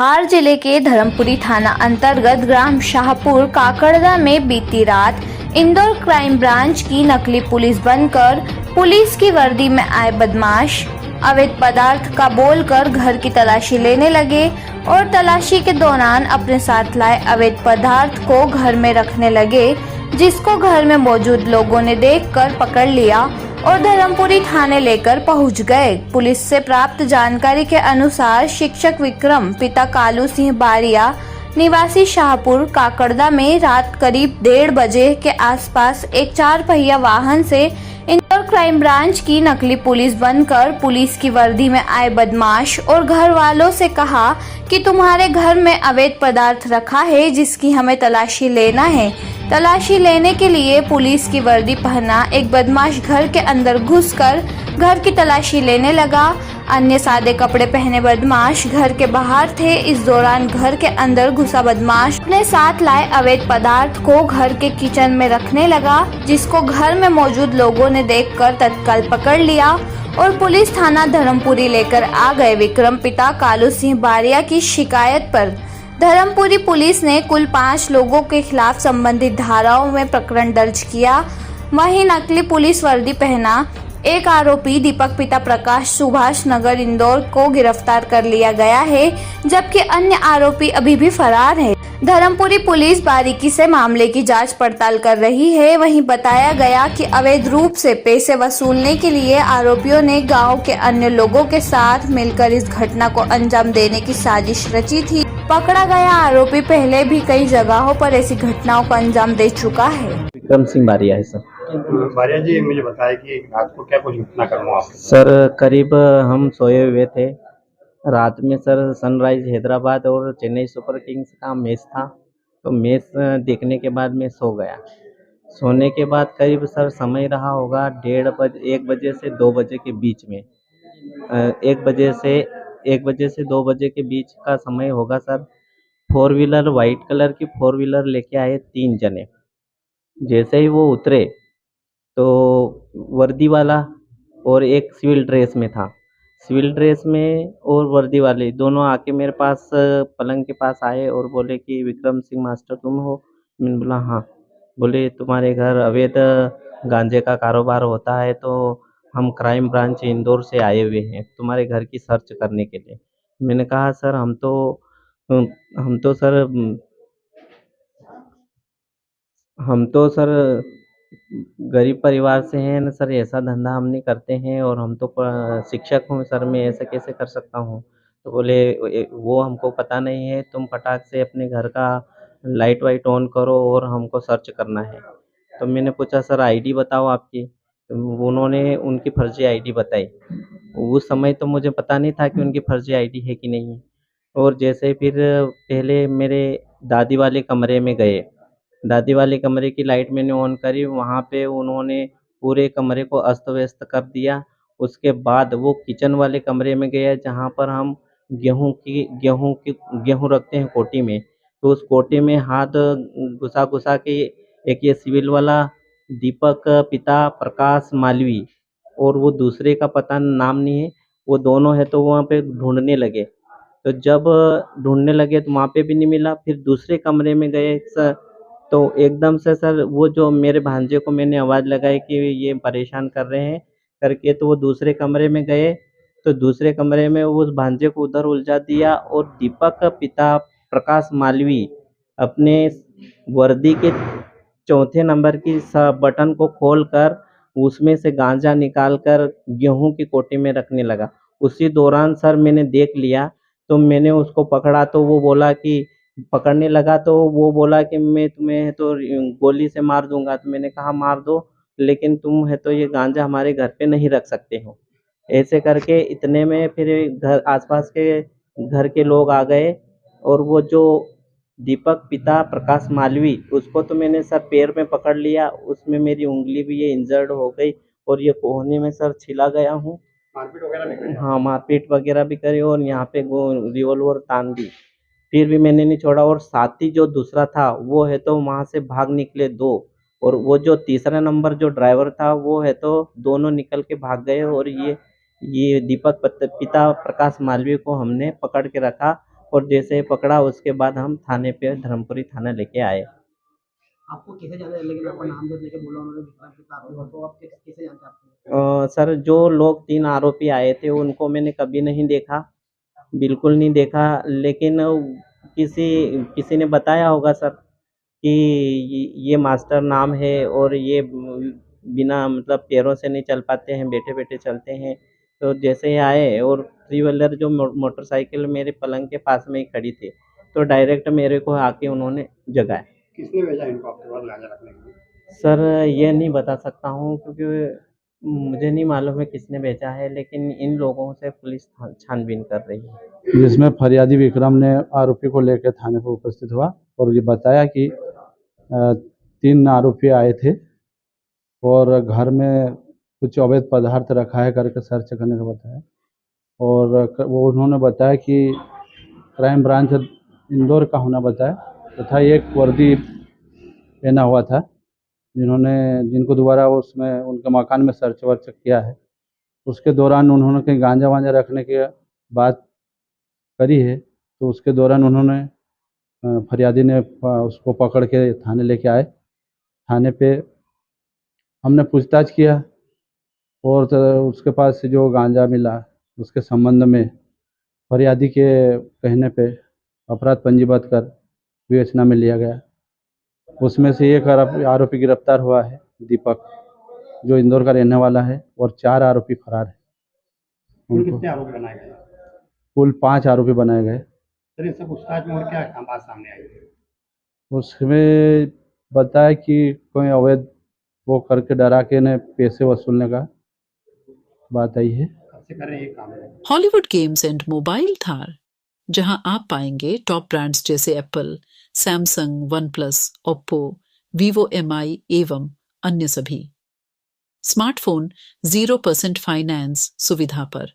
धार जिले के धर्मपुरी थाना अंतर्गत ग्राम शाहपुर काकड़दा में बीती रात इंदौर क्राइम ब्रांच की नकली पुलिस बनकर पुलिस की वर्दी में आए बदमाश अवैध पदार्थ का बोलकर घर की तलाशी लेने लगे और तलाशी के दौरान अपने साथ लाए अवैध पदार्थ को घर में रखने लगे, जिसको घर में मौजूद लोगों ने देखकर पकड़ लिया और धर्मपुरी थाने लेकर पहुंच गए। पुलिस से प्राप्त जानकारी के अनुसार शिक्षक विक्रम पिता कालू सिंह बारिया निवासी शाहपुर काकड़दा में रात करीब 1:30 बजे के आसपास एक 4 पहिया वाहन से इंदौर क्राइम ब्रांच की नकली पुलिस बनकर पुलिस की वर्दी में आए बदमाश और घर वालों से कहा कि तुम्हारे घर में अवैध पदार्थ रखा है जिसकी हमें तलाशी लेना है। तलाशी लेने के लिए पुलिस की वर्दी पहना एक बदमाश घर के अंदर घुसकर घर की तलाशी लेने लगा। अन्य सादे कपड़े पहने बदमाश घर के बाहर थे। इस दौरान घर के अंदर घुसा बदमाश अपने साथ लाए अवैध पदार्थ को घर के किचन में रखने लगा, जिसको घर में मौजूद लोगों ने देखकर तत्काल पकड़ लिया और पुलिस थाना धर्मपुरी लेकर आ गए। विक्रम पिता कालू सिंह बारिया की शिकायत पर धर्मपुरी पुलिस ने कुल 5 लोगों के खिलाफ संबंधित धाराओं में प्रकरण दर्ज किया। वहीं नकली पुलिस वर्दी पहना एक आरोपी दीपक पिता प्रकाश सुभाष नगर इंदौर को गिरफ्तार कर लिया गया है, जबकि अन्य आरोपी अभी भी फरार है। धर्मपुरी पुलिस बारीकी से मामले की जांच पड़ताल कर रही है। वहीं बताया गया कि अवैध रूप से पैसे वसूलने के लिए आरोपियों ने गांव के अन्य लोगों के साथ मिलकर इस घटना को अंजाम देने की साजिश रची थी। पकड़ा गया आरोपी पहले भी कई जगहों पर ऐसी घटनाओं को अंजाम दे चुका है। विक्रम सिंह बारिया है सर। बारिया जी, मुझे बताया कि रात को क्या कुछ घटना करना आप? सर करीब हम सोए हुए थे रात में सर। सनराइज हैदराबाद और चेन्नई सुपर किंग्स का मैच था, तो मैच देखने के बाद मैं सो गया। सोने के बाद करीब सर समय रहा होगा 1 बजे से 2 बजे के बीच में। 1 बजे से 2 बजे के बीच का समय होगा सर। 4 व्हीलर वाइट कलर की 4 व्हीलर लेके आए 3 जने। जैसे ही वो उतरे तो वर्दी वाला और एक सिविल ड्रेस में था। सिविल ड्रेस में और वर्दी वाले दोनों आके मेरे पास पलंग के पास आए और बोले कि विक्रम सिंह मास्टर तुम हो? मैंने बोला हाँ। बोले तुम्हारे घर अवैध गांजे का कारोबार होता है, तो हम क्राइम ब्रांच इंदौर से आए हुए हैं तुम्हारे घर की सर्च करने के लिए। मैंने कहा सर हम तो सर गरीब परिवार से हैं न सर, ऐसा धंधा हम नहीं करते हैं और हम तो शिक्षक हूँ सर, मैं ऐसा कैसे कर सकता हूँ? तो बोले वो हमको पता नहीं है, तुम फटाक से अपने घर का लाइट वाइट ऑन करो और हमको सर्च करना है। तो मैंने पूछा सर आईडी बताओ आपकी। तो उन्होंने उनकी फर्जी आईडी बताई। उस समय तो मुझे पता नहीं था कि उनकी फर्जी आईडी है कि नहीं। और जैसे फिर पहले मेरे दादी वाले कमरे में गए। दादी वाले कमरे की लाइट मैंने ऑन करी, वहाँ पे उन्होंने पूरे कमरे को अस्त व्यस्त कर दिया। उसके बाद वो किचन वाले कमरे में गए जहाँ पर हम गेहूँ रखते हैं कोटी में। तो उस कोटी में हाथ घुसा के एक ये सिविल वाला दीपक पिता प्रकाश मालवी और वो दूसरे का पता नाम नहीं है, वो दोनों है, तो वहाँ पे ढूंढने लगे। तो जब ढूंढने लगे तो वहाँ पे भी नहीं मिला। फिर दूसरे कमरे में गए सर, तो एकदम से सर वो जो मेरे भांजे को मैंने आवाज़ लगाई कि ये परेशान कर रहे हैं करके, तो वो दूसरे कमरे में गए। तो दूसरे कमरे में उस भांजे को उधर उलझा दिया और दीपक का पिता प्रकाश मालवी अपने वर्दी के चौथे नंबर की बटन को खोलकर उसमें से गांजा निकालकर गेहूं की कोटी में रखने लगा। उसी दौरान सर मैंने देख लिया, तो मैंने उसको पकड़ा। तो वो बोला कि पकड़ने लगा तो वो बोला कि मैं तुम्हें तो गोली से मार दूंगा। तो मैंने कहा मार दो, लेकिन तुम है तो ये गांजा हमारे घर पे नहीं रख सकते हो। ऐसे करके इतने में फिर घर आसपास के घर के लोग आ गए और वो जो दीपक पिता प्रकाश मालवी उसको तो मैंने सर पैर में पकड़ लिया, उसमें मेरी उंगली भी ये इंजर्ड हो गई और ये कोहनी में सर छिला गया हूँ। मारपीट वगैरह भी करी? हाँ, मारपीट वगैरह भी करी और यहाँ पे रिवॉल्वर तान दी, फिर भी मैंने नहीं छोड़ा। और साथी जो दूसरा था वो है तो वहाँ से भाग निकले 2, और वो जो तीसरा नंबर जो ड्राइवर था वो है तो दोनों निकल के भाग गए। और ये दीपक पिता प्रकाश मालवी को हमने पकड़ के रखा। और जैसे ही पकड़ा उसके बाद हम थाने पे धर्मपुरी थाना लेके आए। आपको कैसे जाना है? लेकिन आपका नाम जब लेके बोला उन्होंने विक्रांत पिता आपको, तो आप कैसे जानते आपको? सर जो लोग 3 आरोपी आए थे उनको मैंने कभी नहीं देखा, बिल्कुल नहीं देखा, लेकिन किसी किसी ने बताया होगा सर कि ये मास्टर नाम है और ये बिना मतलब पैरों से नहीं चल पाते हैं, बैठे-बैठे चलते हैं। तो जैसे ही आए और थ्री व्हीलर जो मोटरसाइकिल मेरे पलंग के पास में ही खड़ी थी, तो डायरेक्ट मेरे को आके उन्होंने जगाया। किसने भेजा इनको आपके पास गांजा रखने के लिए? सर ये नहीं बता सकता हूँ क्योंकि मुझे नहीं मालूम है किसने भेजा है, लेकिन इन लोगों से पुलिस छानबीन कर रही है। जिसमें फरियादी विक्रम ने आरोपी को लेकर थाने पर उपस्थित हुआ और ये बताया कि 3 आरोपी आए थे और घर में कुछ अवैध पदार्थ रखा है करके सर्च करने का बताया। और वो उन्होंने बताया कि क्राइम ब्रांच इंदौर का होना बताया तथा एक वर्दी पहना हुआ था जिनको दोबारा उसमें उनके मकान में सर्च वर्च किया है। उसके दौरान उन्होंने कहीं गांजा वांजा रखने की बात करी है, तो उसके दौरान उन्होंने फरियादी ने उसको पकड़ के थाने लेके आए। थाने पे हमने पूछताछ किया और उसके पास से जो गांजा मिला उसके संबंध में फरियादी के कहने पे अपराध पंजीबद्ध कर विवेचना में लिया गया। उसमें से एक आरोपी गिरफ्तार हुआ है, दीपक, जो इंदौर का रहने वाला है, और 4 आरोपी फरार है। कुल कितने आरोपी बनाए गए? कुल 5 आरोपी बनाए गए। सर इन सब पूछताछ में और क्या बात सामने आई है? उसमें बताया कि कोई अवैध वो करके डरा के ने पैसे वसूलने का बात आई है। कब से कर रहे हैं ये काम? Hollywood games and mobile Thar, जहां आप पाएंगे टॉप ब्रांड्स जैसे Apple, Samsung, one plus, Oppo, Vivo, MI एवं अन्य सभी स्मार्टफोन 0% फाइनेंस सुविधा पर।